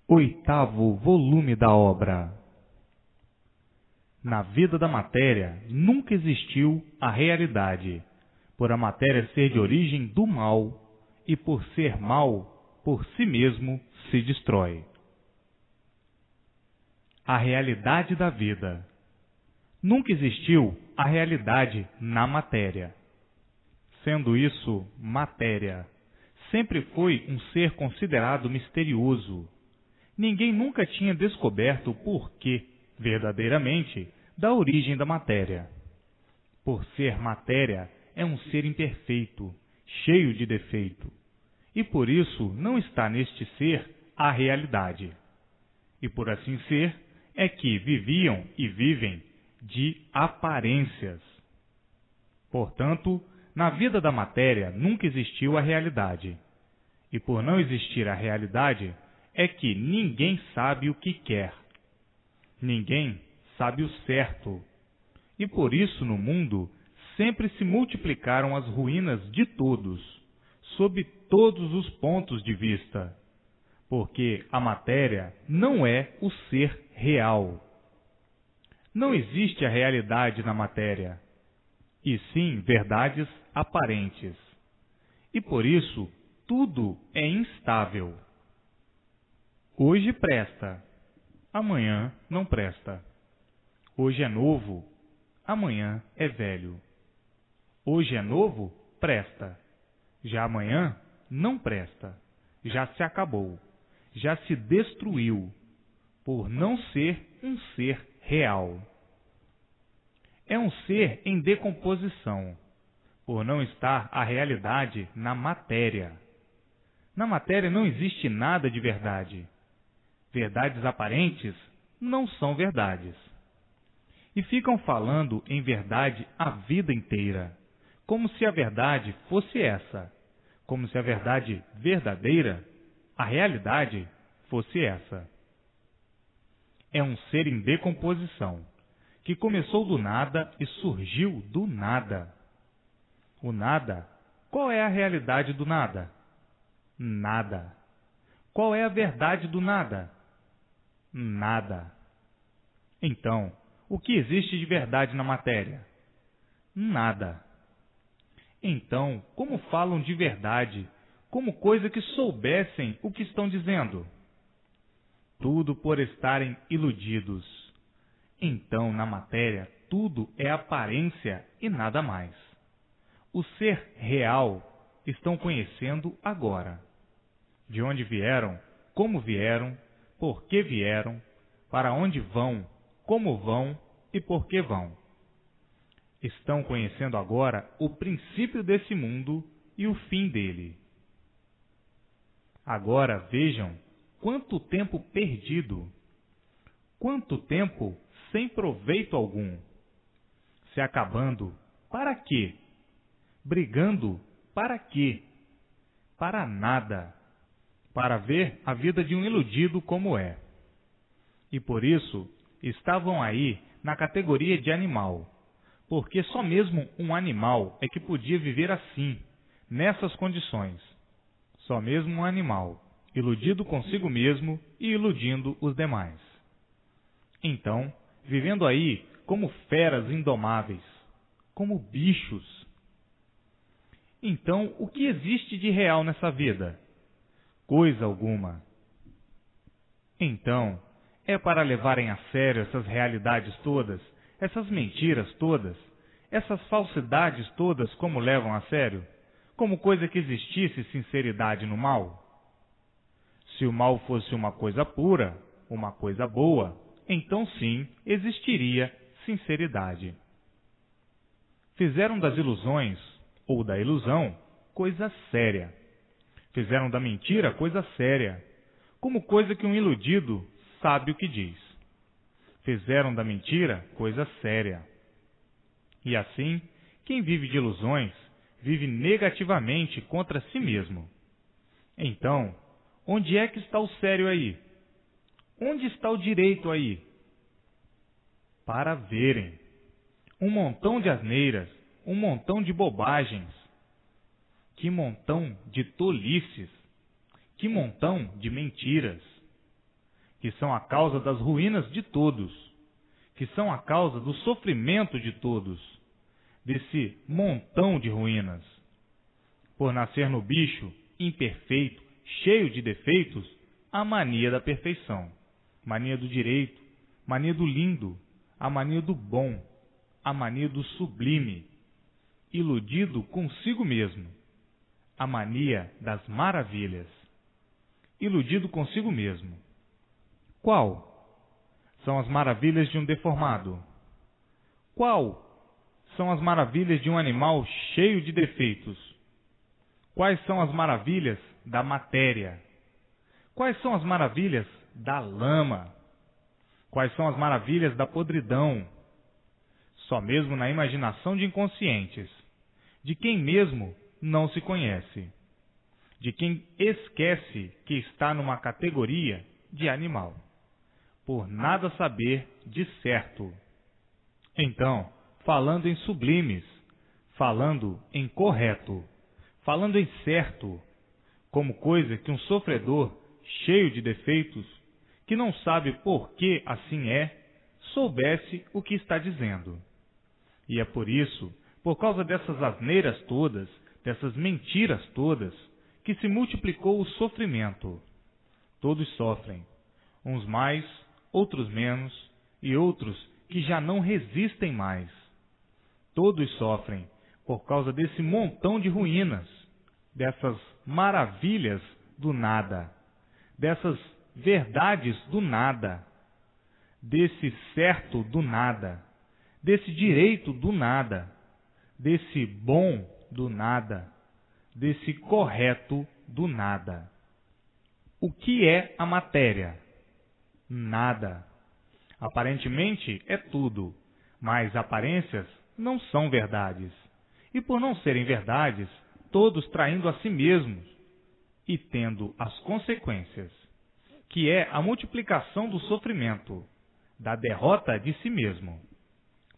Oitavo volume da obra. Na vida da matéria nunca existiu a realidade, por a matéria ser de origem do mal, e por ser mal, por si mesmo se destrói. A realidade da vida. Nunca existiu a realidade na matéria. Sendo isso matéria, sempre foi um ser considerado misterioso. Ninguém nunca tinha descoberto o porquê, verdadeiramente, da origem da matéria. Por ser matéria, é um ser imperfeito, cheio de defeito, e por isso não está neste ser a realidade. E por assim ser, é que viviam e vivem de aparências. Portanto, na vida da matéria nunca existiu a realidade. E por não existir a realidade, é que ninguém sabe o que quer. Ninguém sabe o certo. E por isso no mundo sempre se multiplicaram as ruínas de todos, sob todos os pontos de vista. Porque a matéria não é o ser real. Não existe a realidade na matéria, e sim verdades aparentes. E por isso tudo é instável. Hoje presta, amanhã não presta. Hoje é novo, amanhã é velho. Hoje é novo, presta. Já amanhã não presta. Já se acabou, já se destruiu, por não ser um ser real. É um ser em decomposição, por não estar a realidade na matéria. Na matéria não existe nada de verdade. Verdades aparentes não são verdades. E ficam falando em verdade a vida inteira, como se a verdade fosse essa, como se a verdade verdadeira, a realidade, fosse essa. É um ser em decomposição, que começou do nada e surgiu do nada. O nada, qual é a realidade do nada? Nada. Qual é a verdade do nada? Nada. Então, o que existe de verdade na matéria? Nada. Então, como falam de verdade, como coisa que soubessem o que estão dizendo? Tudo por estarem iludidos. Então, na matéria, tudo é aparência e nada mais. O ser real estão conhecendo agora. De onde vieram, como vieram, por que vieram, para onde vão, como vão e por que vão. Estão conhecendo agora o princípio desse mundo e o fim dele. Agora vejam quanto tempo perdido, quanto tempo sem proveito algum, se acabando para quê? Brigando para quê? Para nada, para ver a vida de um iludido como é. E por isso estavam aí na categoria de animal, porque só mesmo um animal é que podia viver assim, nessas condições. Só mesmo um animal, iludido consigo mesmo e iludindo os demais. Então, vivendo aí como feras indomáveis, como bichos. Então, o que existe de real nessa vida? Coisa alguma. Então, é para levarem a sério essas realidades todas, essas mentiras todas, essas falsidades todas como levam a sério? Como coisa que existisse sinceridade no mal? Se o mal fosse uma coisa pura, uma coisa boa, então sim existiria sinceridade. Fizeram das ilusões, ou da ilusão, coisa séria. Fizeram da mentira coisa séria, como coisa que um iludido sabe o que diz. Fizeram da mentira coisa séria. E assim, quem vive de ilusões, vive negativamente contra si mesmo. Então, onde é que está o sério aí? Onde está o direito aí? Para verem. Um montão de asneiras, um montão de bobagens. Que montão de tolices. Que montão de mentiras. que são a causa das ruínas de todos, que são a causa do sofrimento de todos, desse montão de ruínas. Por nascer no bicho, imperfeito, cheio de defeitos, a mania da perfeição, mania do direito, mania do lindo, a mania do bom, a mania do sublime, iludido consigo mesmo, a mania das maravilhas, iludido consigo mesmo. Qual são as maravilhas de um deformado? Qual são as maravilhas de um animal cheio de defeitos? Quais são as maravilhas da matéria? Quais são as maravilhas da lama? Quais são as maravilhas da podridão? Só mesmo na imaginação de inconscientes, de quem mesmo não se conhece, de quem esquece que está numa categoria de animal, por nada saber de certo. Então, falando em sublimes, falando em correto, falando em certo, como coisa que um sofredor cheio de defeitos, que não sabe por que assim é, soubesse o que está dizendo. E é por isso, por causa dessas asneiras todas, dessas mentiras todas, que se multiplicou o sofrimento. Todos sofrem, uns mais, outros menos, e outros que já não resistem mais. Todos sofrem por causa desse montão de ruínas, dessas maravilhas do nada, dessas verdades do nada, desse certo do nada, desse direito do nada, desse bom do nada, desse correto do nada. O que é a matéria? Nada. Aparentemente é tudo, mas aparências não são verdades. E por não serem verdades, todos traindo a si mesmos e tendo as consequências, que é a multiplicação do sofrimento, da derrota de si mesmo,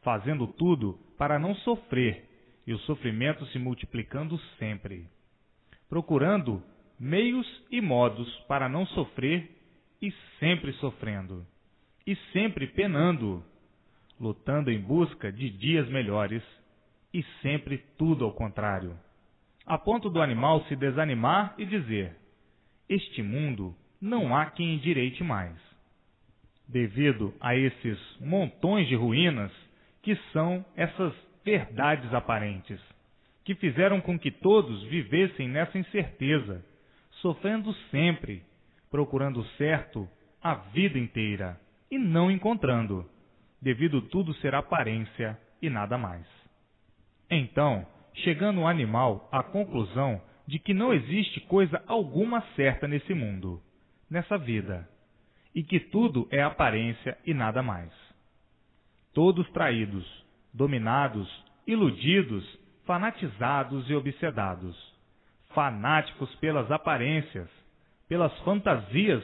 fazendo tudo para não sofrer, e o sofrimento se multiplicando sempre, procurando meios e modos para não sofrer e sempre sofrendo, e sempre penando, lutando em busca de dias melhores, e sempre tudo ao contrário, a ponto do animal se desanimar e dizer: este mundo não há quem endireite mais, devido a esses montões de ruínas que são essas verdades aparentes, que fizeram com que todos vivessem nessa incerteza, sofrendo sempre, procurando o certo a vida inteira e não encontrando, devido tudo ser aparência e nada mais. Então, chegando o animal à conclusão de que não existe coisa alguma certa nesse mundo, nessa vida, e que tudo é aparência e nada mais. Todos traídos, dominados, iludidos, fanatizados e obsedados, fanáticos pelas aparências, pelas fantasias,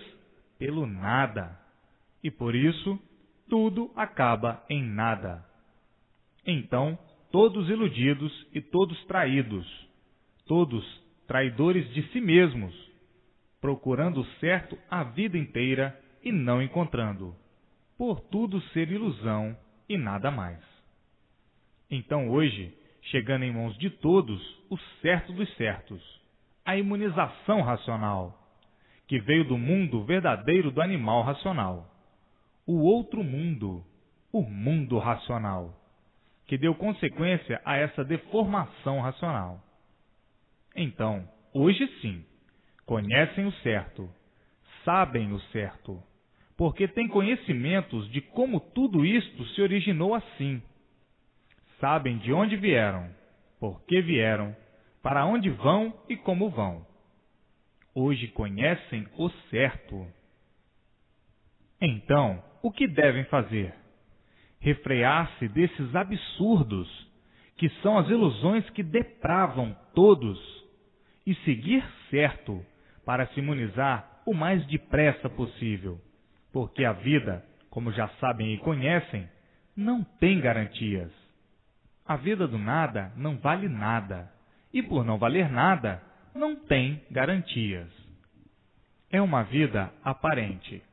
pelo nada. E por isso, tudo acaba em nada. Então, todos iludidos e todos traídos, todos traidores de si mesmos, procurando o certo a vida inteira e não encontrando, por tudo ser ilusão e nada mais. Então hoje, chegando em mãos de todos o certo dos certos, a imunização racional, que veio do mundo verdadeiro do animal racional, o outro mundo, o mundo racional, que deu consequência a essa deformação racional. Então, hoje sim, conhecem o certo, sabem o certo, porque têm conhecimentos de como tudo isto se originou assim. Sabem de onde vieram, por que vieram, para onde vão e como vão. Hoje conhecem o certo. Então, o que devem fazer? Refrear-se desses absurdos, que são as ilusões que depravam todos, e seguir certo, para se imunizar o mais depressa possível, porque a vida, como já sabem e conhecem, não tem garantias. A vida do nada não vale nada, e por não valer nada, não tem garantias. É uma vida aparente.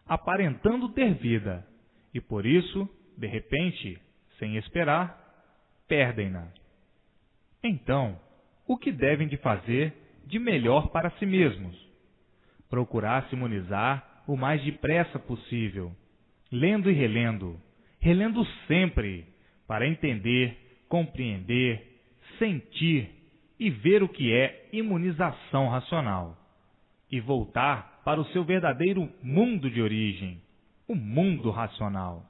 aparentando ter vida, e por isso, de repente, sem esperar, perdem-na. Então, o que devem de fazer de melhor para si mesmos? Procurar se imunizar o mais depressa possível, lendo e relendo, relendo sempre, para entender, compreender, sentir e ver o que é imunização racional, e voltar para o seu verdadeiro mundo de origem, o mundo racional,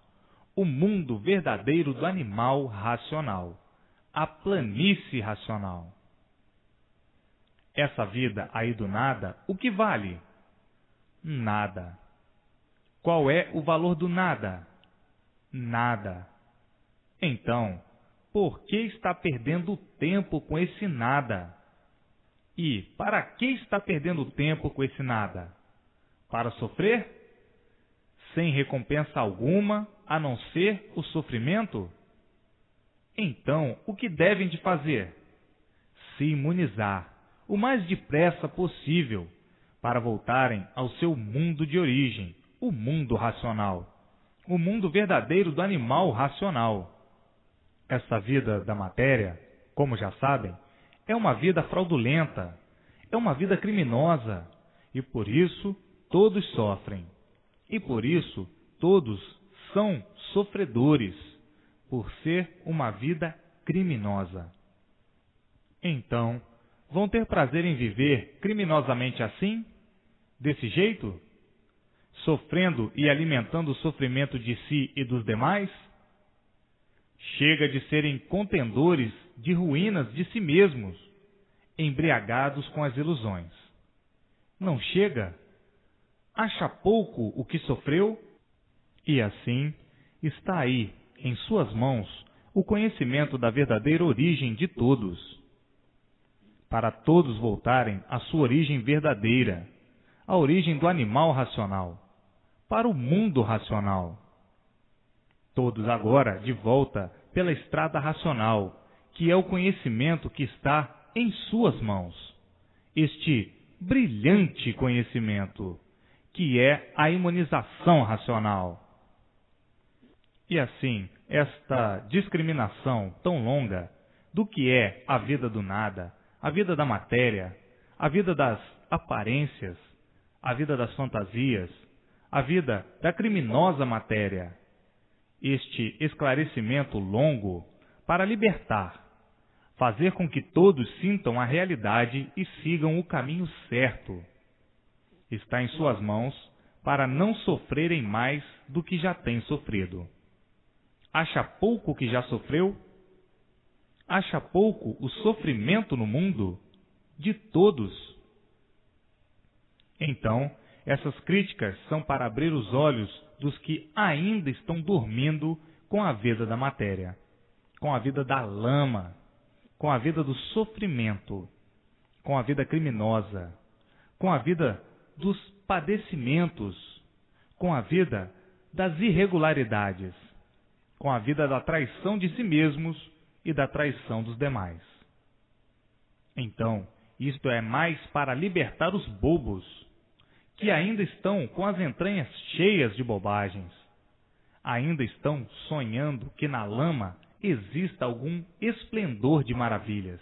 o mundo verdadeiro do animal racional, a planície racional. Essa vida aí do nada, o que vale? Nada. Qual é o valor do nada? Nada. Então, por que está perdendo tempo com esse nada? E para que está perdendo tempo com esse nada? Para sofrer? Sem recompensa alguma, a não ser o sofrimento? Então, o que devem de fazer? Se imunizar o mais depressa possível para voltarem ao seu mundo de origem, o mundo racional, o mundo verdadeiro do animal racional. Essa vida da matéria, como já sabem, é uma vida fraudulenta, é uma vida criminosa, e por isso todos sofrem. E por isso todos são sofredores, por ser uma vida criminosa. Então, vão ter prazer em viver criminosamente assim? Desse jeito? Sofrendo e alimentando o sofrimento de si e dos demais? Chega de serem contendores de ruínas de si mesmos, embriagados com as ilusões. Não chega? Acha pouco o que sofreu? E assim está aí, em suas mãos, o conhecimento da verdadeira origem de todos. Para todos voltarem à sua origem verdadeira, a origem do animal racional, para o mundo racional. Todos agora de volta pela estrada racional, que é o conhecimento que está em suas mãos. Este brilhante conhecimento, que é a imunização racional. E assim, esta discriminação tão longa do que é a vida do nada, a vida da matéria, a vida das aparências, a vida das fantasias, a vida da criminosa matéria. Este esclarecimento longo para libertar, fazer com que todos sintam a realidade e sigam o caminho certo. Está em suas mãos para não sofrerem mais do que já têm sofrido. Acha pouco o que já sofreu? Acha pouco o sofrimento no mundo? De todos. Então, essas críticas são para abrir os olhos dos que ainda estão dormindo com a vida da matéria, com a vida da lama, com a vida do sofrimento, com a vida criminosa, com a vida dos padecimentos, com a vida das irregularidades, com a vida da traição de si mesmos e da traição dos demais. Então, isto é mais para libertar os bobos, que ainda estão com as entranhas cheias de bobagens. Ainda estão sonhando que na lama exista algum esplendor de maravilhas.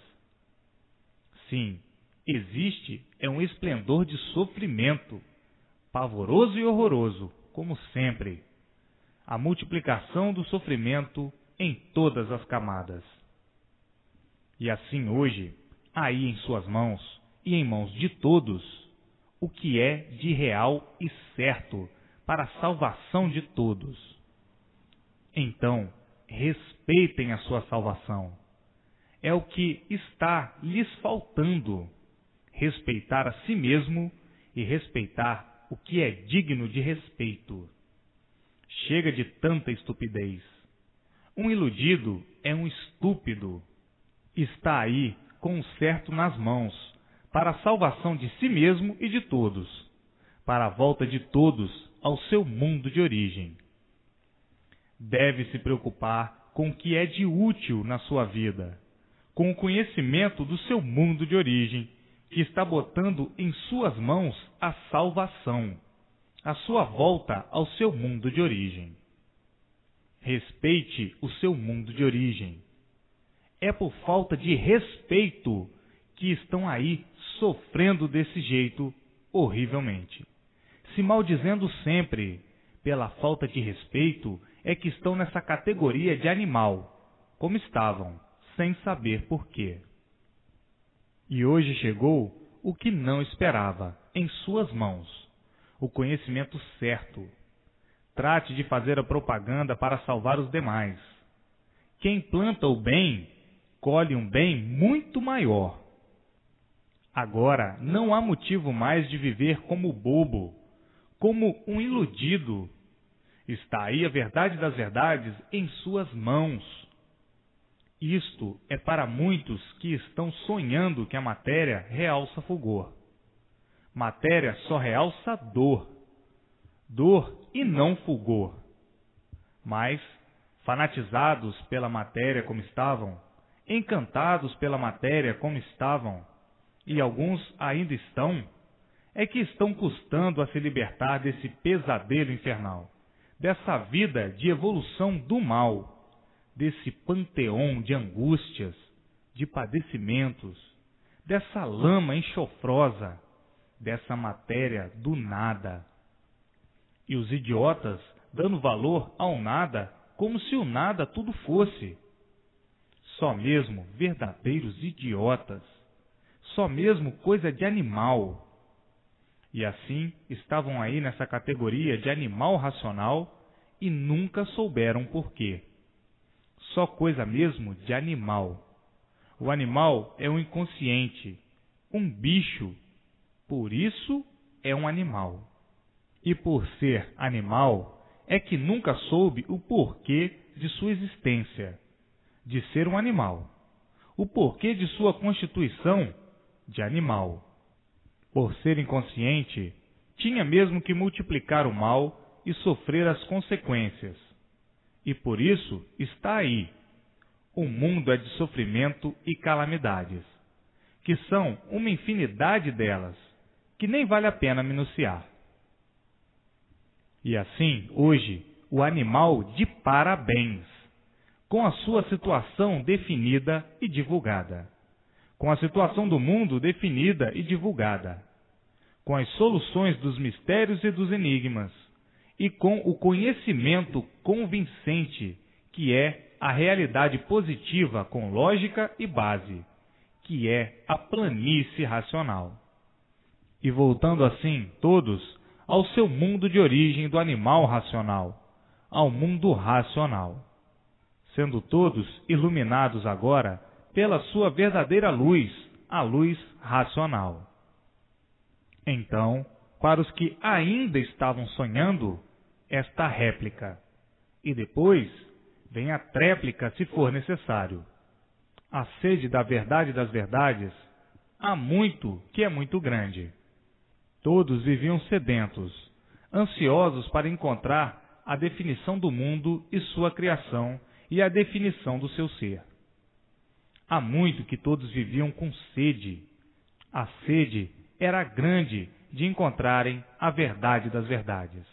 Sim, existe um esplendor de sofrimento, pavoroso e horroroso, como sempre. A multiplicação do sofrimento em todas as camadas. E assim hoje, aí em suas mãos e em mãos de todos, o que é de real e certo para a salvação de todos. Então, respeitem a sua salvação. É o que está lhes faltando. Respeitar a si mesmo e respeitar o que é digno de respeito. Chega de tanta estupidez. Um iludido é um estúpido. Está aí com o certo nas mãos, para a salvação de si mesmo e de todos, para a volta de todos ao seu mundo de origem. Deve se preocupar com o que é de útil na sua vida, com o conhecimento do seu mundo de origem, que está botando em suas mãos a salvação, a sua volta ao seu mundo de origem. Respeite o seu mundo de origem. É por falta de respeito que estão aí sofrendo desse jeito horrivelmente. Se maldizendo sempre, pela falta de respeito, é que estão nessa categoria de animal, como estavam, sem saber por quê. E hoje chegou o que não esperava, em suas mãos, o conhecimento certo. Trate de fazer a propaganda para salvar os demais. Quem planta o bem, colhe um bem muito maior. Agora não há motivo mais de viver como bobo, como um iludido. Está aí a verdade das verdades em suas mãos. Isto é para muitos que estão sonhando que a matéria realça fulgor. Matéria só realça dor. Dor e não fulgor. Mas, fanatizados pela matéria como estavam, encantados pela matéria como estavam, e alguns ainda estão, é que estão custando a se libertar desse pesadelo infernal, dessa vida de evolução do mal, desse panteão de angústias, de padecimentos, dessa lama enxofrosa, dessa matéria do nada. E os idiotas dando valor ao nada como se o nada tudo fosse. Só mesmo verdadeiros idiotas. Só mesmo coisa de animal. E assim estavam aí nessa categoria de animal racional e nunca souberam por quê. Só coisa mesmo de animal. O animal é um inconsciente, um bicho. Por isso é um animal. E por ser animal, é que nunca soube o porquê de sua existência, de ser um animal. O porquê de sua constituição de animal. Por ser inconsciente, tinha mesmo que multiplicar o mal e sofrer as consequências. E por isso está aí. O mundo é de sofrimento e calamidades, que são uma infinidade delas, que nem vale a pena minuciar. E assim, hoje, o animal de parabéns, com a sua situação definida e divulgada, com a situação do mundo definida e divulgada, com as soluções dos mistérios e dos enigmas, e com o conhecimento convincente, que é a realidade positiva com lógica e base, que é a planície racional. E voltando assim, todos, ao seu mundo de origem do animal racional, ao mundo racional, sendo todos iluminados agora pela sua verdadeira luz, a luz racional. Então, para os que ainda estavam sonhando, esta réplica, e depois vem a tréplica se for necessário. A sede da verdade das verdades há muito que é muito grande. Todos viviam sedentos, ansiosos para encontrar a definição do mundo e sua criação e a definição do seu ser. Há muito que todos viviam com sede. A sede era grande de encontrarem a verdade das verdades.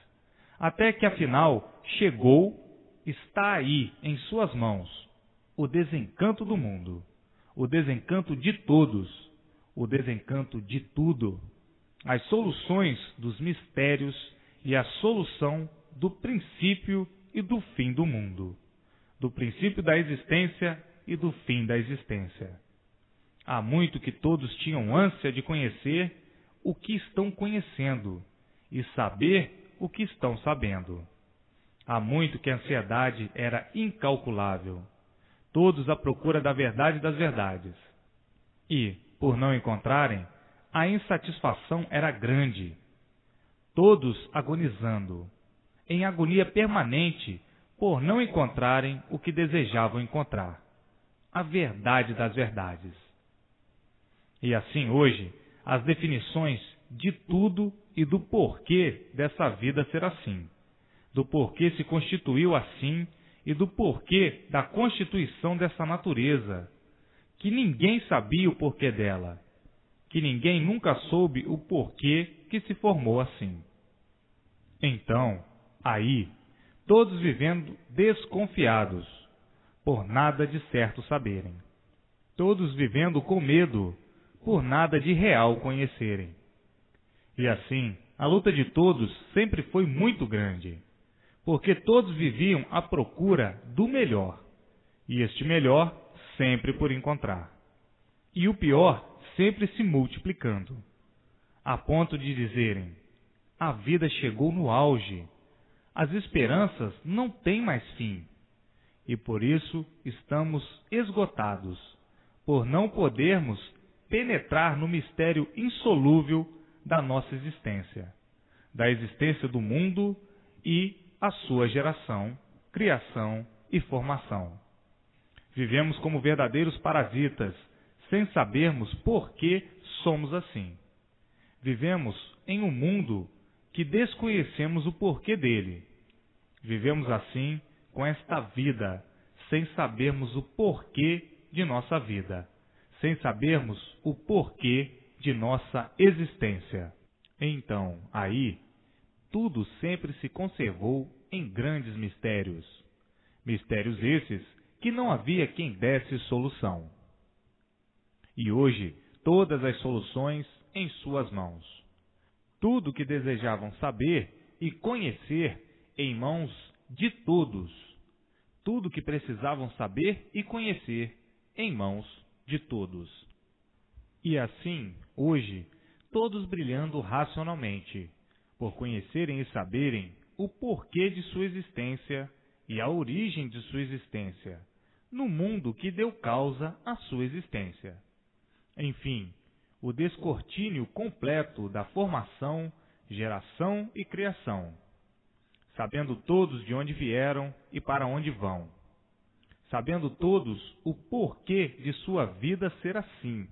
Até que, afinal, chegou, está aí em suas mãos, o desencanto do mundo, o desencanto de todos, o desencanto de tudo, as soluções dos mistérios e a solução do princípio e do fim do mundo, do princípio da existência e do fim da existência. Há muito que todos tinham ânsia de conhecer o que estão conhecendo e saber o que estão sabendo. Há muito que a ansiedade era incalculável, todos à procura da verdade das verdades. E, por não encontrarem, a insatisfação era grande, todos agonizando, em agonia permanente por não encontrarem o que desejavam encontrar, a verdade das verdades. E assim hoje, as definições de tudo e do porquê dessa vida ser assim, do porquê se constituiu assim e do porquê da constituição dessa natureza, que ninguém sabia o porquê dela, que ninguém nunca soube o porquê que se formou assim. Então, aí, todos vivendo desconfiados, por nada de certo saberem. Todos vivendo com medo, por nada de real conhecerem. E assim, a luta de todos sempre foi muito grande, porque todos viviam à procura do melhor, e este melhor sempre por encontrar. E o pior sempre se multiplicando, a ponto de dizerem: a vida chegou no auge, as esperanças não têm mais fim, e por isso estamos esgotados, por não podermos penetrar no mistério insolúvel da nossa existência, da existência do mundo e a sua geração, criação e formação. Vivemos como verdadeiros parasitas, sem sabermos por que somos assim. Vivemos em um mundo que desconhecemos o porquê dele. Vivemos assim com esta vida, sem sabermos o porquê de nossa vida, sem sabermos o porquê de nossa existência. Então, aí, tudo sempre se conservou em grandes mistérios. Mistérios esses que não havia quem desse solução. E hoje, todas as soluções em suas mãos. Tudo que desejavam saber e conhecer em mãos de todos. Tudo que precisavam saber e conhecer em mãos de todos. E assim, hoje, todos brilhando racionalmente, por conhecerem e saberem o porquê de sua existência e a origem de sua existência, no mundo que deu causa à sua existência. Enfim, o descortínio completo da formação, geração e criação, sabendo todos de onde vieram e para onde vão, sabendo todos o porquê de sua vida ser assim,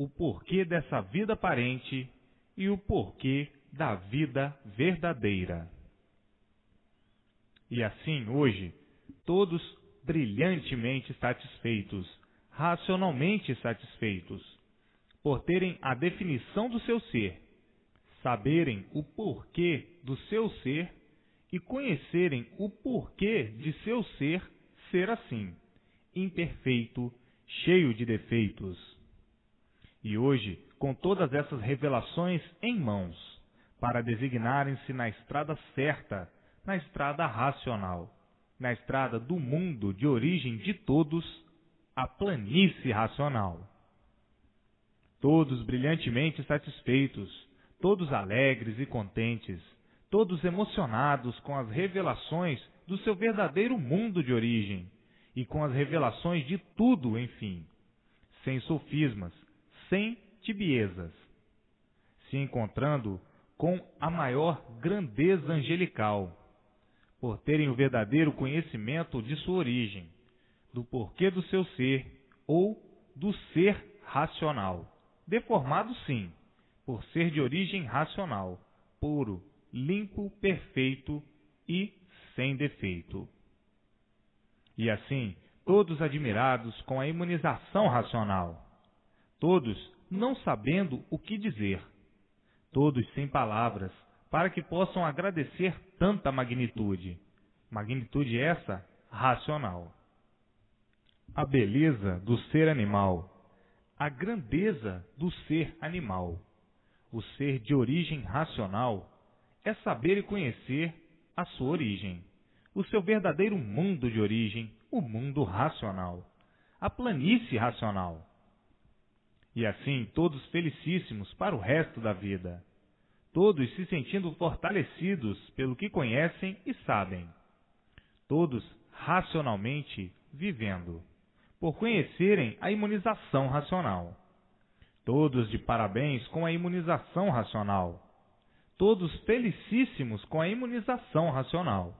o porquê dessa vida aparente e o porquê da vida verdadeira. E assim, hoje, todos brilhantemente satisfeitos, racionalmente satisfeitos, por terem a definição do seu ser, saberem o porquê do seu ser e conhecerem o porquê de seu ser assim, imperfeito, cheio de defeitos. E hoje, com todas essas revelações em mãos, para designarem-se na estrada certa, na estrada racional, na estrada do mundo de origem de todos, a planície racional. Todos brilhantemente satisfeitos, todos alegres e contentes, todos emocionados com as revelações do seu verdadeiro mundo de origem e com as revelações de tudo, enfim, sem sofismas, sem tibiezas, se encontrando com a maior grandeza angelical, por terem o verdadeiro conhecimento de sua origem, do porquê do seu ser ou do ser racional, deformado sim, por ser de origem racional, puro, limpo, perfeito e sem defeito. E assim, todos admirados com a imunização racional, todos não sabendo o que dizer, todos sem palavras, para que possam agradecer tanta magnitude. Magnitude essa racional. A beleza do ser animal, a grandeza do ser animal, o ser de origem racional, é saber e conhecer a sua origem, o seu verdadeiro mundo de origem, o mundo racional, a planície racional. E assim, todos felicíssimos para o resto da vida, todos se sentindo fortalecidos pelo que conhecem e sabem, todos racionalmente vivendo, por conhecerem a imunização racional, todos de parabéns com a imunização racional, todos felicíssimos com a imunização racional,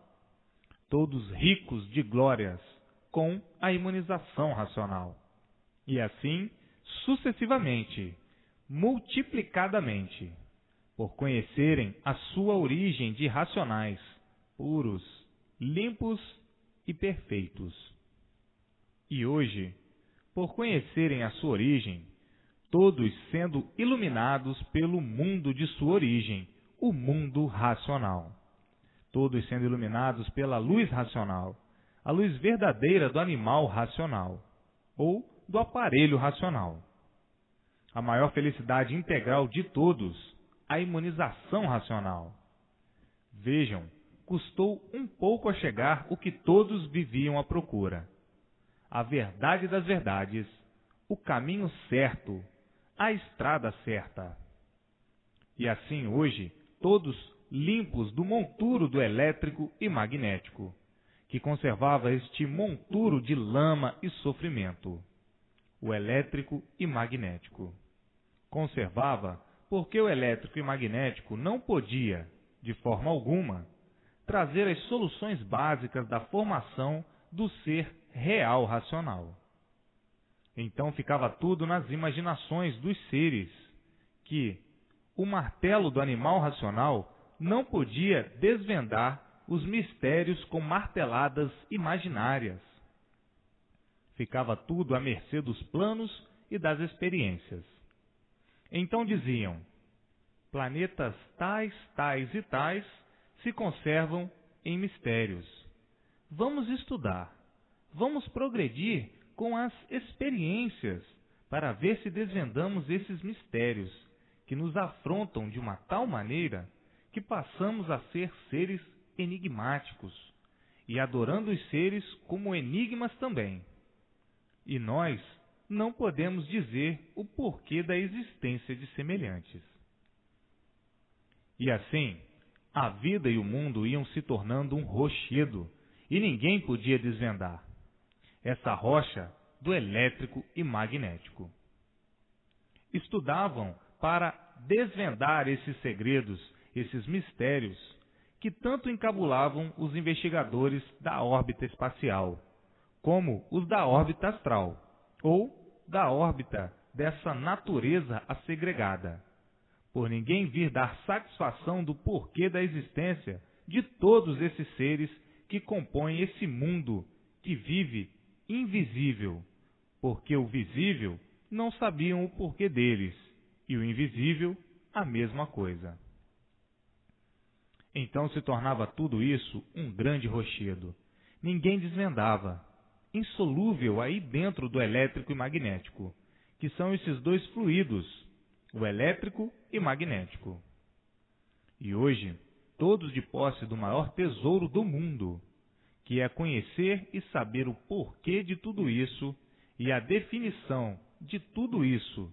todos ricos de glórias com a imunização racional, e assim sucessivamente, multiplicadamente, por conhecerem a sua origem de racionais, puros, limpos e perfeitos. E hoje, por conhecerem a sua origem, todos sendo iluminados pelo mundo de sua origem, o mundo racional, todos sendo iluminados pela luz racional, a luz verdadeira do animal racional, ou do aparelho racional. A maior felicidade integral de todos, a imunização racional. Vejam, custou um pouco a chegar o que todos viviam à procura. A verdade das verdades, o caminho certo, a estrada certa. E assim hoje, todos limpos do monturo do elétrico e magnético, que conservava este monturo de lama e sofrimento. O elétrico e magnético. Conservava porque o elétrico e magnético não podia, de forma alguma, trazer as soluções básicas da formação do ser real racional. Então ficava tudo nas imaginações dos seres, que o martelo do animal racional não podia desvendar os mistérios com marteladas imaginárias. Ficava tudo à mercê dos planos e das experiências. Então diziam, planetas tais, tais e tais se conservam em mistérios. Vamos estudar, vamos progredir com as experiências para ver se desvendamos esses mistérios que nos afrontam de uma tal maneira que passamos a ser seres enigmáticos e adorando os seres como enigmas também. E nós não podemos dizer o porquê da existência de semelhantes. E assim, a vida e o mundo iam se tornando um rochedo e ninguém podia desvendar essa rocha do elétrico e magnético. Estudavam para desvendar esses segredos, esses mistérios, que tanto encabulavam os investigadores da órbita espacial, como os da órbita astral, ou da órbita dessa natureza assegregada, por ninguém vir dar satisfação do porquê da existência de todos esses seres que compõem esse mundo que vive invisível, porque o visível não sabiam o porquê deles, e o invisível a mesma coisa. Então se tornava tudo isso um grande rochedo. Ninguém desvendava, insolúvel aí dentro do elétrico e magnético, que são esses dois fluidos, o elétrico e magnético. E hoje, todos de posse do maior tesouro do mundo, que é conhecer e saber o porquê de tudo isso e a definição de tudo isso,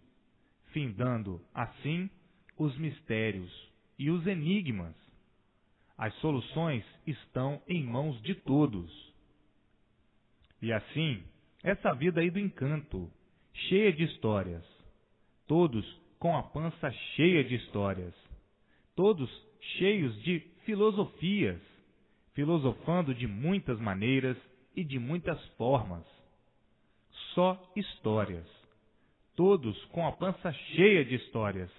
findando, assim, os mistérios e os enigmas. As soluções estão em mãos de todos. E assim, essa vida aí do encanto, cheia de histórias, todos com a pança cheia de histórias, todos cheios de filosofias, filosofando de muitas maneiras e de muitas formas. Só histórias, todos com a pança cheia de histórias,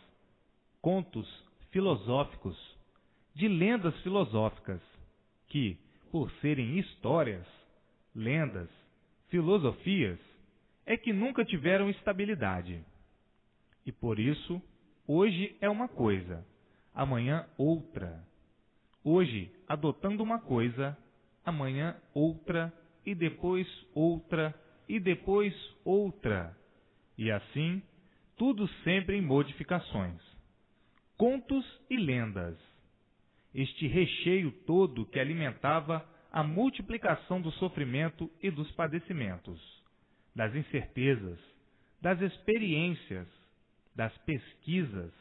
contos filosóficos, de lendas filosóficas, que, por serem histórias, lendas, filosofias, é que nunca tiveram estabilidade. E por isso, hoje é uma coisa, amanhã outra. Hoje, adotando uma coisa, amanhã outra, e depois outra, e depois outra. E assim, tudo sempre em modificações. Contos e lendas. Este recheio todo que alimentava a multiplicação do sofrimento e dos padecimentos, das incertezas, das experiências, das pesquisas,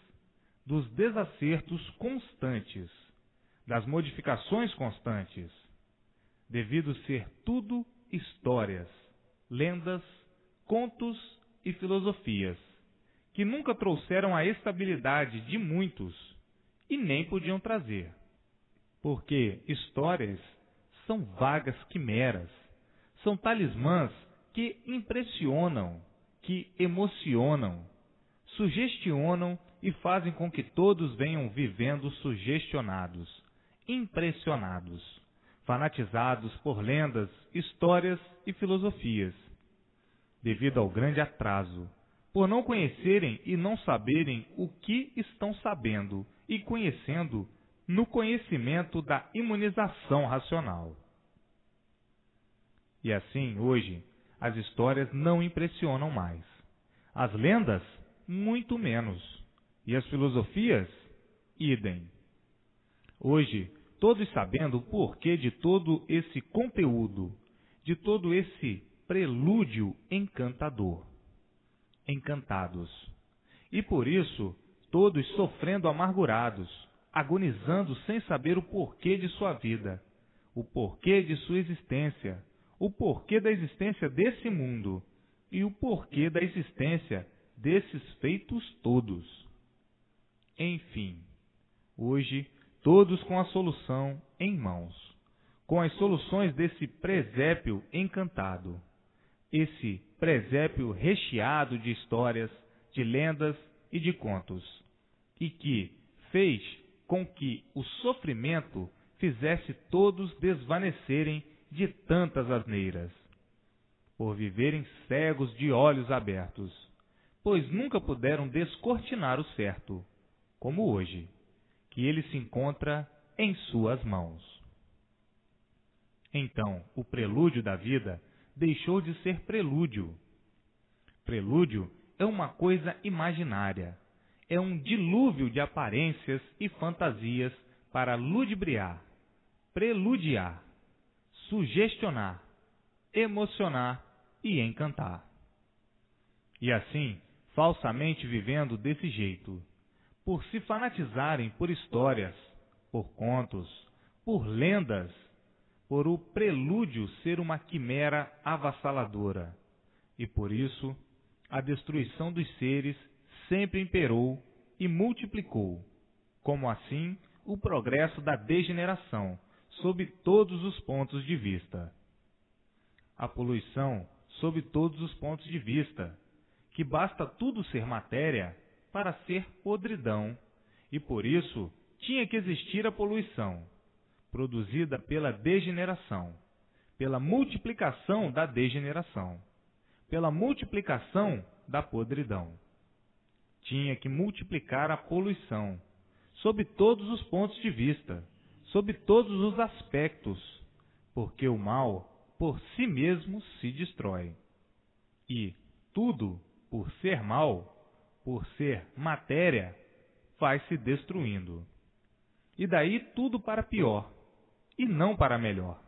dos desacertos constantes, das modificações constantes, devido ser tudo histórias, lendas, contos e filosofias, que nunca trouxeram a estabilidade de muitos e nem podiam trazer. Porque histórias são vagas quimeras, são talismãs que impressionam, que emocionam, sugestionam e fazem com que todos venham vivendo sugestionados, impressionados, fanatizados por lendas, histórias e filosofias, devido ao grande atraso, por não conhecerem e não saberem o que estão sabendo e conhecendo no conhecimento da imunização racional. E assim, hoje, as histórias não impressionam mais. As lendas, muito menos. E as filosofias, idem. Hoje, todos sabendo o porquê de todo esse conteúdo, de todo esse prelúdio encantador. Encantados. E por isso, todos sofrendo amargurados, agonizando sem saber o porquê de sua vida, o porquê de sua existência, o porquê da existência desse mundo e o porquê da existência desses feitos todos. Enfim, hoje, todos com a solução em mãos, com as soluções desse presépio encantado, esse presépio recheado de histórias, de lendas e de contos, e que fez com que o sofrimento fizesse todos desvanecerem de tantas asneiras, por viverem cegos de olhos abertos, pois nunca puderam descortinar o certo, como hoje, que ele se encontra em suas mãos. Então, o prelúdio da vida deixou de ser prelúdio. Prelúdio é uma coisa imaginária, é um dilúvio de aparências e fantasias para ludibriar, preludiar, sugestionar, emocionar e encantar. E assim, falsamente vivendo desse jeito, por se fanatizarem por histórias, por contos, por lendas, por o prelúdio ser uma quimera avassaladora, e por isso a destruição dos seres sempre imperou e multiplicou, como assim o progresso da degeneração, sob todos os pontos de vista. A poluição sob todos os pontos de vista, que basta tudo ser matéria para ser podridão, e por isso tinha que existir a poluição, produzida pela degeneração, pela multiplicação da degeneração, pela multiplicação da podridão. Tinha que multiplicar a poluição, sob todos os pontos de vista, sob todos os aspectos, porque o mal, por si mesmo, se destrói. E tudo, por ser mal, por ser matéria, vai se destruindo. E daí tudo para pior, e não para melhor.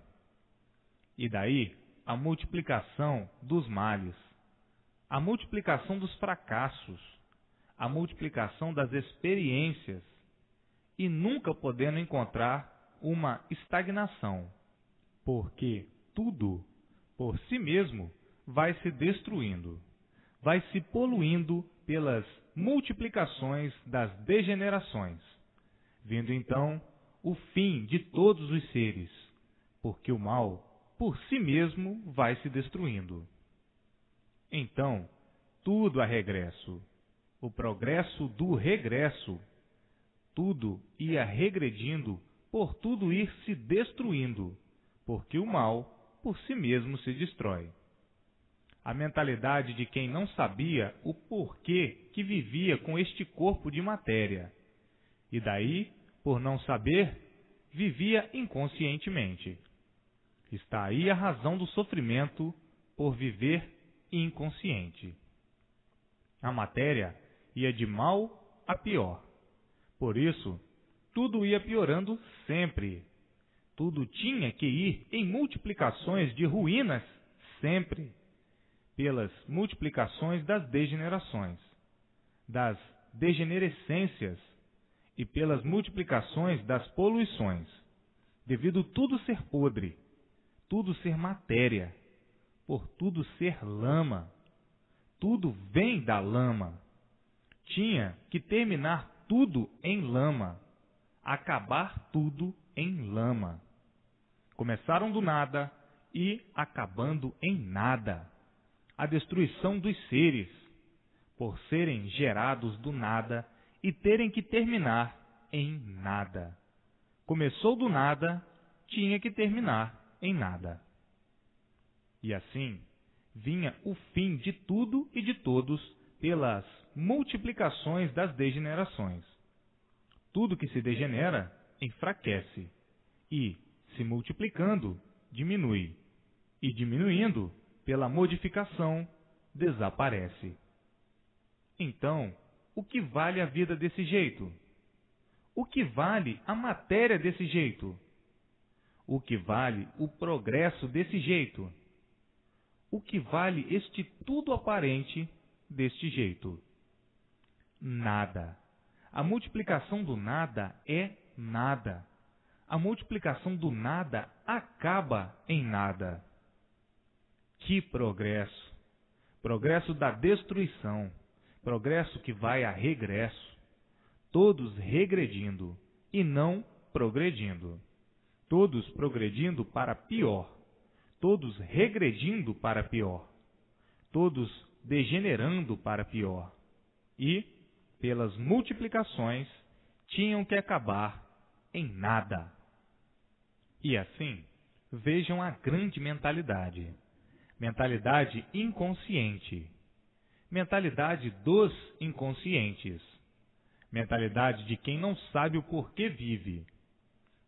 E daí a multiplicação dos males, a multiplicação dos fracassos, a multiplicação das experiências, e nunca podendo encontrar uma estagnação, porque tudo, por si mesmo, vai se destruindo, vai se poluindo pelas multiplicações das degenerações, vindo então o fim de todos os seres, porque o mal, por si mesmo, vai se destruindo. Então, tudo a regresso, o progresso do regresso, tudo ia regredindo por tudo ir se destruindo, porque o mal, por si mesmo, se destrói. A mentalidade de quem não sabia o porquê que vivia com este corpo de matéria, e daí, por não saber, vivia inconscientemente. Está aí a razão do sofrimento por viver inconsciente. A matéria ia de mal a pior. Por isso, tudo ia piorando sempre. Tudo tinha que ir em multiplicações de ruínas sempre, pelas multiplicações das degenerações, das degenerescências e pelas multiplicações das poluições, devido tudo ser podre, tudo ser matéria, por tudo ser lama. Tudo vem da lama. Tinha que terminar tudo em lama, acabar tudo em lama. Começaram do nada e acabando em nada. A destruição dos seres, por serem gerados do nada e terem que terminar em nada. Começou do nada, tinha que terminar em nada. E assim, vinha o fim de tudo e de todos pelas multiplicações das degenerações. Tudo que se degenera enfraquece e, se multiplicando, diminui, e diminuindo, pela modificação, desaparece. Então, o que vale a vida desse jeito? O que vale a matéria desse jeito? O que vale o progresso desse jeito? O que vale este tudo aparente deste jeito? Nada. A multiplicação do nada é nada. A multiplicação do nada acaba em nada. Que progresso! Progresso da destruição, progresso que vai a regresso, todos regredindo e não progredindo, todos progredindo para pior, todos regredindo para pior, todos degenerando para pior, e, pelas multiplicações, tinham que acabar em nada. E assim, vejam a grande mentalidade. Mentalidade inconsciente. Mentalidade dos inconscientes. Mentalidade de quem não sabe o porquê vive.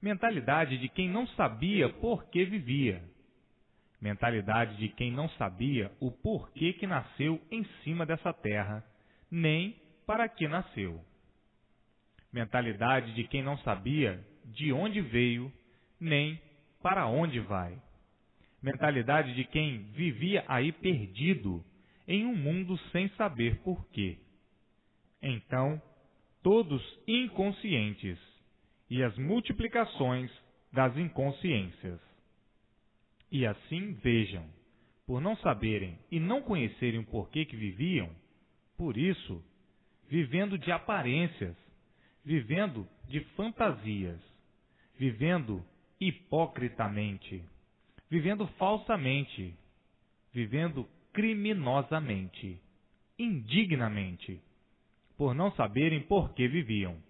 Mentalidade de quem não sabia por que vivia. Mentalidade de quem não sabia o porquê que nasceu em cima dessa terra, nem para que nasceu. Mentalidade de quem não sabia de onde veio, nem para onde vai. Mentalidade de quem vivia aí perdido, em um mundo sem saber porquê. Então, todos inconscientes, e as multiplicações das inconsciências. E assim vejam, por não saberem e não conhecerem o porquê que viviam, por isso, vivendo de aparências, vivendo de fantasias, vivendo hipocritamente, vivendo falsamente, vivendo criminosamente, indignamente, por não saberem por que viviam,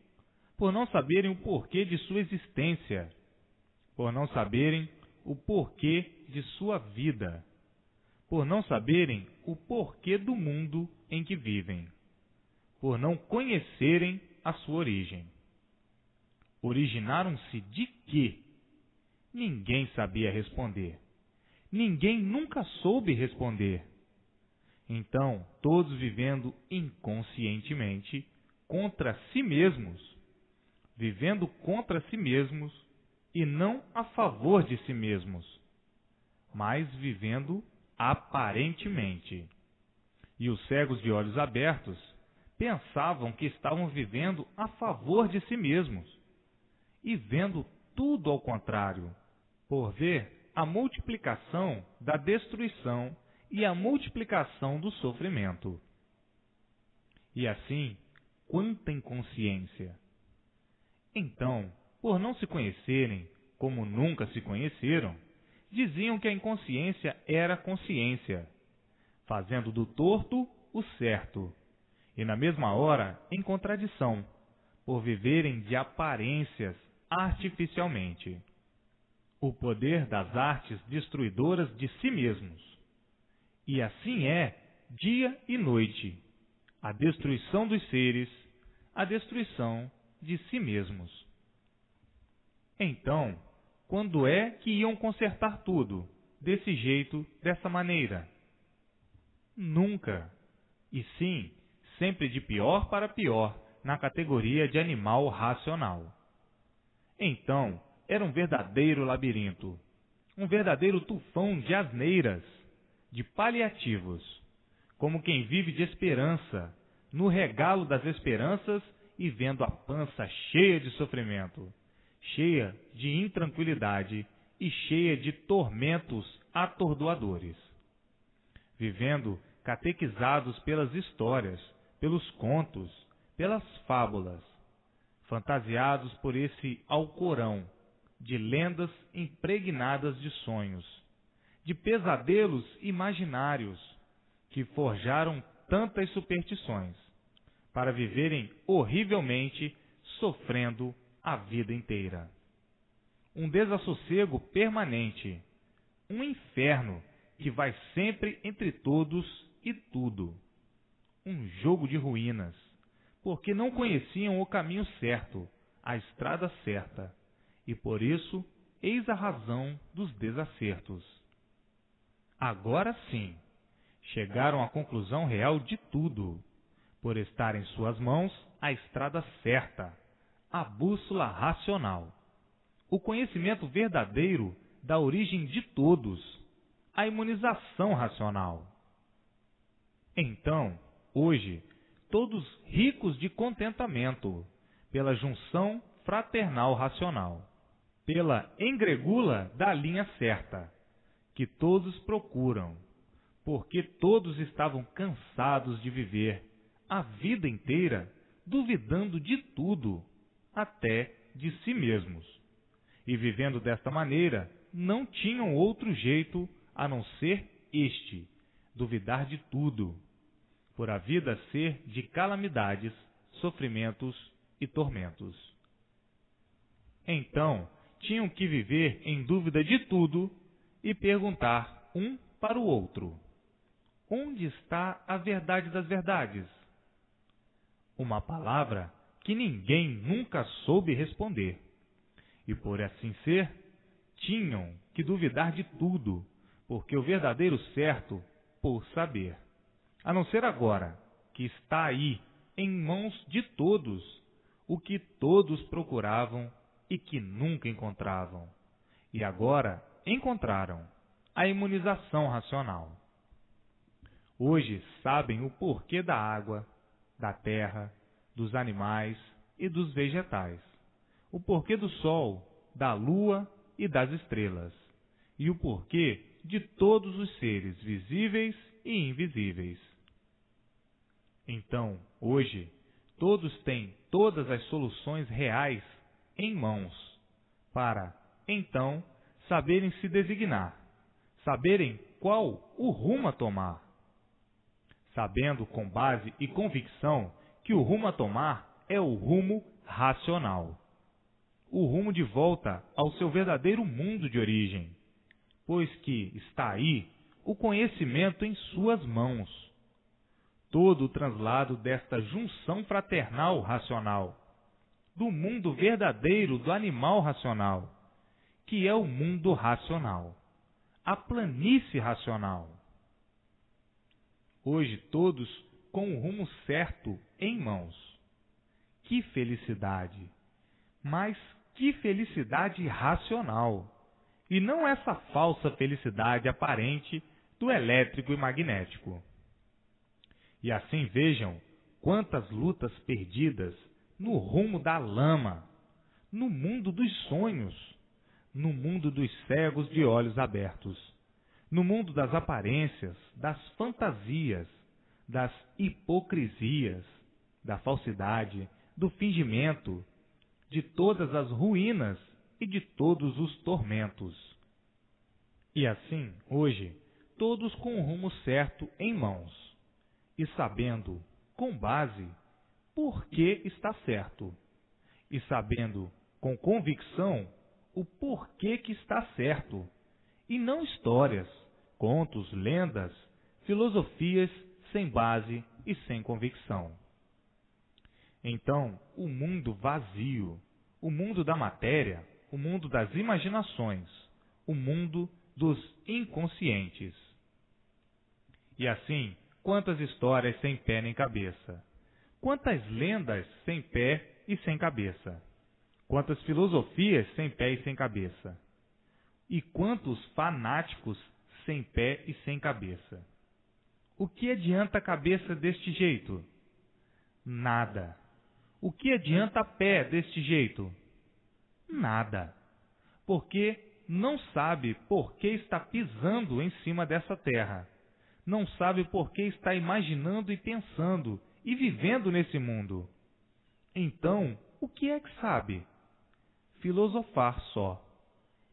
por não saberem o porquê de sua existência, por não saberem o porquê de sua vida, por não saberem o porquê do mundo em que vivem, por não conhecerem a sua origem. Originaram-se de quê? Ninguém sabia responder. Ninguém nunca soube responder. Então, todos vivendo inconscientemente contra si mesmos, vivendo contra si mesmos e não a favor de si mesmos, mas vivendo aparentemente. E os cegos de olhos abertos pensavam que estavam vivendo a favor de si mesmos e vendo tudo ao contrário, por ver a multiplicação da destruição e a multiplicação do sofrimento. E assim, quanta inconsciência! Então, por não se conhecerem como nunca se conheceram, diziam que a inconsciência era consciência, fazendo do torto o certo, e na mesma hora em contradição, por viverem de aparências artificialmente. O poder das artes destruidoras de si mesmos. E assim é dia e noite, a destruição dos seres, a destruição de si mesmos. Então, quando é que iam consertar tudo, desse jeito, dessa maneira? Nunca. E sim, sempre de pior para pior, na categoria de animal racional. Então, era um verdadeiro labirinto, um verdadeiro tufão de asneiras, de paliativos, como quem vive de esperança, no regalo das esperanças e vendo a pança cheia de sofrimento, cheia de intranquilidade e cheia de tormentos atordoadores. Vivendo catequizados pelas histórias, pelos contos, pelas fábulas, fantasiados por esse alcorão de lendas impregnadas de sonhos, de pesadelos imaginários que forjaram tantas superstições, para viverem horrivelmente sofrendo a vida inteira. Um desassossego permanente, um inferno que vai sempre entre todos e tudo. Um jogo de ruínas, porque não conheciam o caminho certo, a estrada certa, e por isso, eis a razão dos desacertos. Agora sim, chegaram à conclusão real de tudo, por estar em suas mãos a estrada certa, a bússola racional, o conhecimento verdadeiro da origem de todos, a imunização racional. Então, hoje, todos ricos de contentamento, pela junção fraternal racional, pela engregula da linha certa, que todos procuram, porque todos estavam cansados de viver a vida inteira duvidando de tudo, até de si mesmos. E vivendo desta maneira, não tinham outro jeito a não ser este, duvidar de tudo, por a vida ser de calamidades, sofrimentos e tormentos. Então, tinham que viver em dúvida de tudo e perguntar um para o outro: onde está a verdade das verdades? Uma palavra que ninguém nunca soube responder. E por assim ser, tinham que duvidar de tudo, porque o verdadeiro certo, por saber, a não ser agora, que está aí, em mãos de todos, o que todos procuravam e que nunca encontravam. E agora encontraram a imunização racional. Hoje sabem o porquê da água, da terra, dos animais e dos vegetais, o porquê do sol, da lua e das estrelas, e o porquê de todos os seres visíveis e invisíveis. Então, hoje, todos têm todas as soluções reais em mãos, para, então, saberem se designar, saberem qual o rumo a tomar. Sabendo com base e convicção que o rumo a tomar é o rumo racional, o rumo de volta ao seu verdadeiro mundo de origem, pois que está aí o conhecimento em suas mãos. Todo o translado desta junção fraternal racional, do mundo verdadeiro do animal racional, que é o mundo racional, a planície racional. Hoje todos com o rumo certo em mãos. Que felicidade! Mas que felicidade racional! E não essa falsa felicidade aparente do elétrico e magnético. E assim vejam quantas lutas perdidas no rumo da lama, no mundo dos sonhos, no mundo dos cegos de olhos abertos, no mundo das aparências, das fantasias, das hipocrisias, da falsidade, do fingimento, de todas as ruínas e de todos os tormentos. E assim, hoje, todos com o rumo certo em mãos, e sabendo, com base, por que está certo, e sabendo, com convicção, o porquê que está certo, e não histórias, contos, lendas, filosofias sem base e sem convicção. Então, o mundo vazio, o mundo da matéria, o mundo das imaginações, o mundo dos inconscientes. E assim, quantas histórias sem pé nem cabeça, quantas lendas sem pé e sem cabeça, quantas filosofias sem pé e sem cabeça, e quantos fanáticos sem pé e sem cabeça. O que adianta a cabeça deste jeito? Nada. O que adianta pé deste jeito? Nada. Porque não sabe por que está pisando em cima dessa terra. Não sabe por que está imaginando e pensando e vivendo nesse mundo. Então, o que é que sabe? Filosofar só.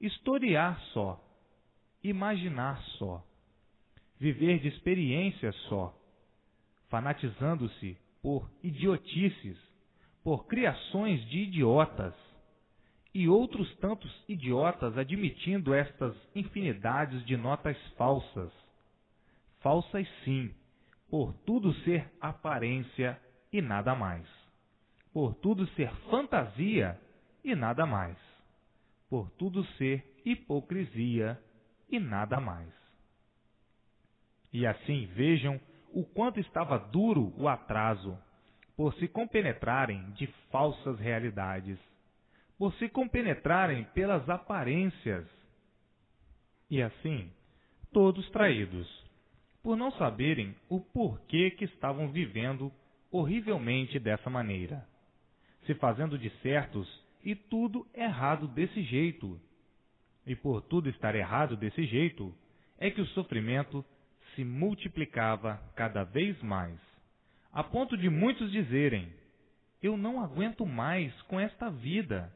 Historiar só. Imaginar só. Viver de experiências só. Fanatizando-se por idiotices, por criações de idiotas, e outros tantos idiotas admitindo estas infinidades de notas falsas. Falsas sim, por tudo ser aparência e nada mais. por tudo ser fantasia e nada mais, por tudo ser hipocrisia e nada mais. E assim vejam o quanto estava duro o atraso, por se compenetrarem de falsas realidades, por se compenetrarem pelas aparências. E assim, todos traídos, por não saberem o porquê que estavam vivendo horrivelmente dessa maneira, se fazendo de certos e tudo errado desse jeito. E por tudo estar errado desse jeito, é que o sofrimento se multiplicava cada vez mais, a ponto de muitos dizerem: eu não aguento mais com esta vida.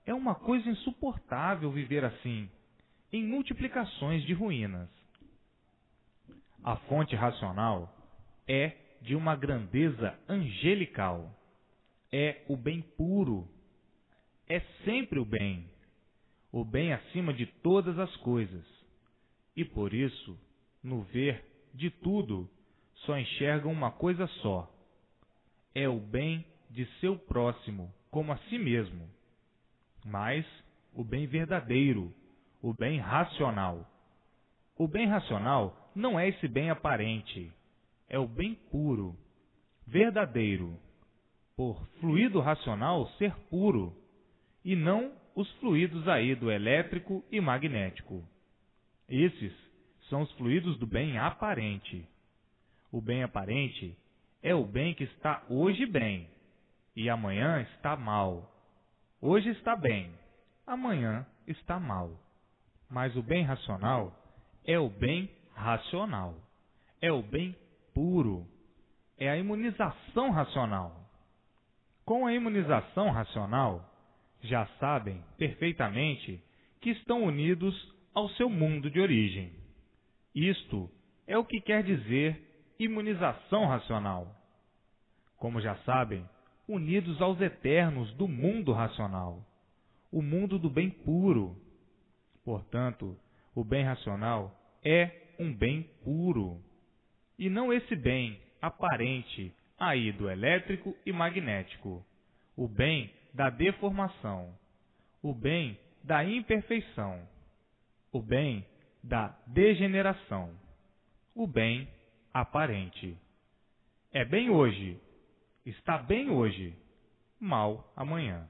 É uma coisa insuportável viver assim, em multiplicações de ruínas. A fonte racional é de uma grandeza angelical. É o bem puro. É sempre o bem acima de todas as coisas. E por isso, no ver de tudo, só enxergam uma coisa só. É o bem de seu próximo, como a si mesmo. Mas o bem verdadeiro, o bem racional. O bem racional não é esse bem aparente, é o bem puro, verdadeiro, por fluido racional ser puro, e não os fluidos aí do elétrico e magnético. Esses são os fluidos do bem aparente. O bem aparente é o bem que está hoje bem, e amanhã está mal. Hoje está bem, amanhã está mal. Mas o bem racional é o bem racional, é o bem puro, é a imunização racional. Com a imunização racional, já sabem perfeitamente que estão unidos ao seu mundo de origem. Isto é o que quer dizer imunização racional. Como já sabem, unidos aos eternos do mundo racional, o mundo do bem puro. Portanto, o bem racional é um bem puro, e não esse bem aparente aí do elétrico e magnético, o bem da deformação, o bem da imperfeição, o bem da degeneração, o bem aparente. É bem hoje, está bem hoje, mal amanhã.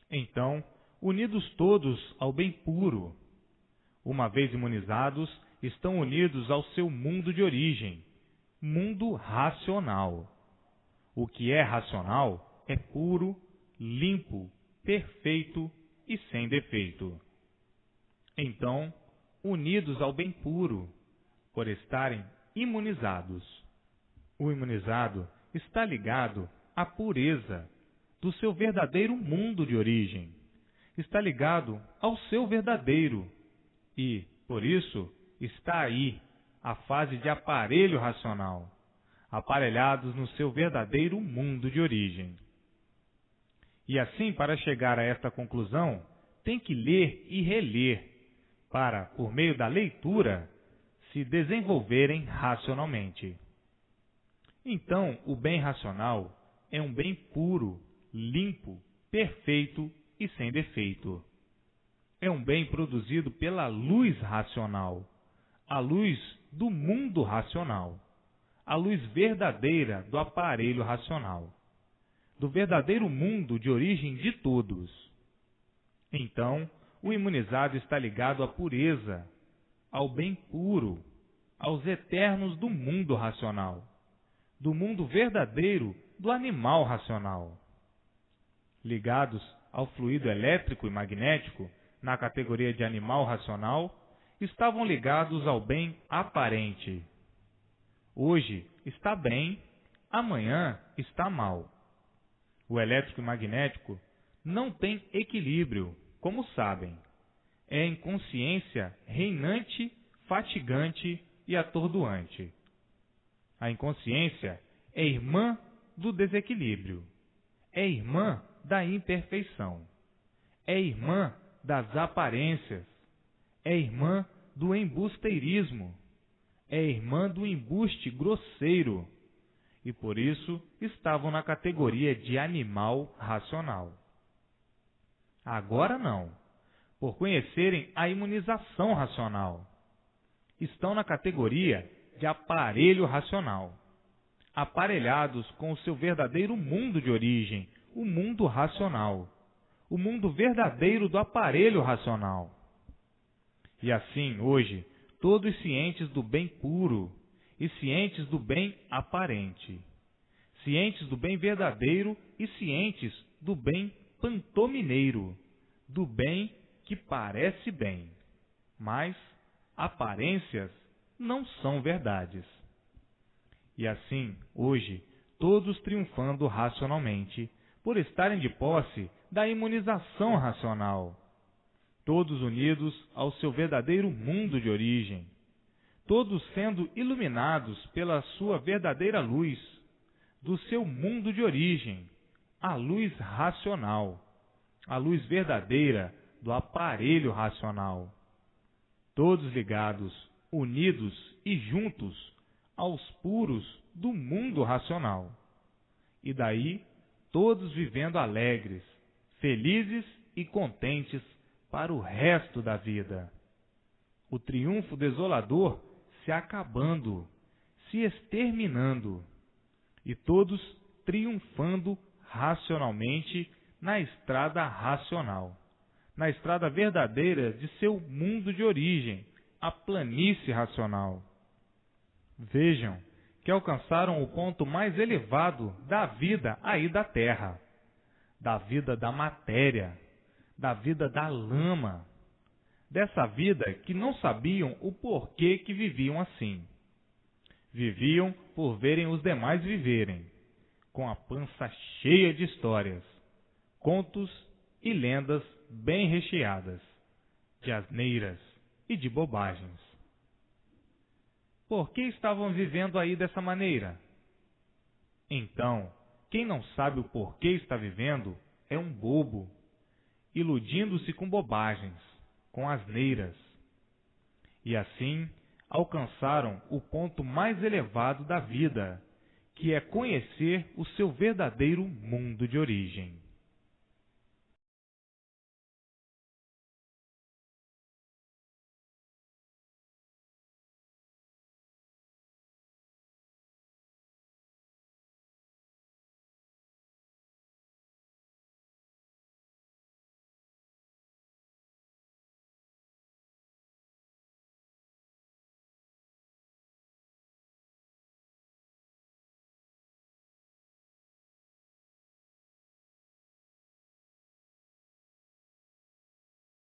Então, unidos todos ao bem puro, uma vez imunizados, estão unidos ao seu mundo de origem, mundo racional. O que é racional é puro, limpo, perfeito e sem defeito. Então, unidos ao bem puro, por estarem imunizados. O imunizado está ligado à pureza do seu verdadeiro mundo de origem. Está ligado ao seu verdadeiro e, por isso, está aí a fase de aparelho racional, aparelhados no seu verdadeiro mundo de origem. E assim, para chegar a esta conclusão, tem que ler e reler, para, por meio da leitura, se desenvolverem racionalmente. Então, o bem racional é um bem puro, limpo, perfeito e sem defeito. É um bem produzido pela luz racional, a luz do mundo racional, a luz verdadeira do aparelho racional, do verdadeiro mundo de origem de todos. Então, o imunizado está ligado à pureza, ao bem puro, aos eternos do mundo racional, do mundo verdadeiro do animal racional. Ligados ao fluido elétrico e magnético, na categoria de animal racional, estavam ligados ao bem aparente. Hoje está bem, amanhã está mal. O elétrico e magnético não tem equilíbrio, como sabem. É inconsciência reinante, fatigante e atordoante. A inconsciência é irmã do desequilíbrio, é irmã da imperfeição, é irmã das aparências, é irmã do embusteirismo, é irmã do embuste grosseiro e por isso estavam na categoria de animal racional. Agora não, por conhecerem a imunização racional. Estão na categoria de aparelho racional, aparelhados com o seu verdadeiro mundo de origem, o mundo racional, o mundo verdadeiro do aparelho racional. E assim, hoje, todos cientes do bem puro e cientes do bem aparente, cientes do bem verdadeiro e cientes do bem pantomineiro, do bem que parece bem, mas aparências não são verdades. E assim, hoje, todos triunfando racionalmente, por estarem de posse da imunização racional, todos unidos ao seu verdadeiro mundo de origem, todos sendo iluminados pela sua verdadeira luz, do seu mundo de origem, a luz racional, a luz verdadeira do aparelho racional, todos ligados, unidos e juntos aos puros do mundo racional, e daí todos vivendo alegres, felizes e contentes para o resto da vida. O triunfo desolador se acabando, se exterminando, e todos triunfando racionalmente na estrada racional, na estrada verdadeira de seu mundo de origem, a planície racional. Vejam que alcançaram o ponto mais elevado da vida aí da Terra, da vida da matéria, da vida da lama, dessa vida que não sabiam o porquê que viviam assim. Viviam por verem os demais viverem, com a pança cheia de histórias, contos e lendas bem recheadas, de asneiras e de bobagens. Por que estavam vivendo aí dessa maneira? Então, quem não sabe o porquê está vivendo é um bobo, iludindo-se com bobagens, com asneiras. E assim alcançaram o ponto mais elevado da vida, que é conhecer o seu verdadeiro mundo de origem.